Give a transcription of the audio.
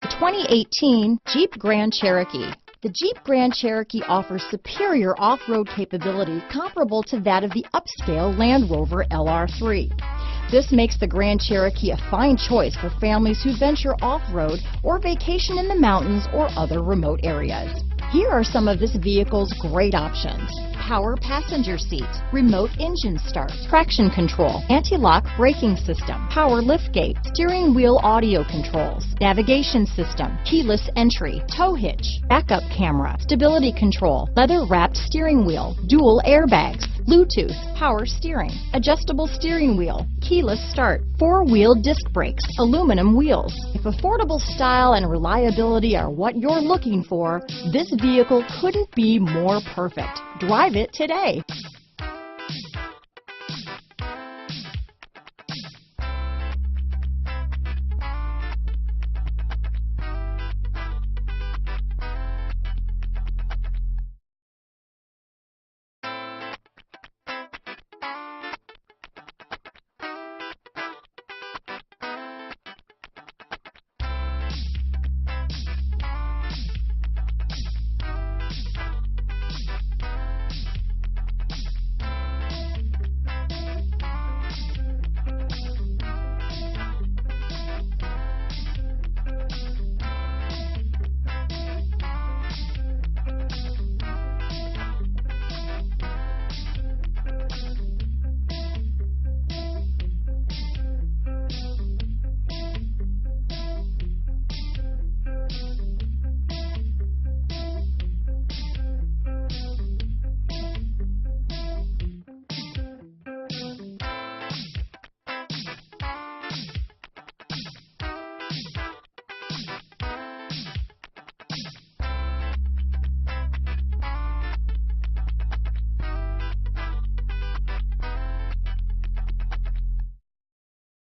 The 2018 Jeep Grand Cherokee. The Jeep Grand Cherokee offers superior off-road capability comparable to that of the upscale Land Rover LR3. This makes the Grand Cherokee a fine choice for families who venture off-road or vacation in the mountains or other remote areas. Here are some of this vehicle's great options: power passenger seat, remote engine start, traction control, anti-lock braking system, power liftgate, steering wheel audio controls, navigation system, keyless entry, tow hitch, backup camera, stability control, leather-wrapped steering wheel, dual airbags, Bluetooth, power steering, adjustable steering wheel, keyless start, four-wheel disc brakes, aluminum wheels. If affordable style and reliability are what you're looking for, this vehicle couldn't be more perfect. Drive it today.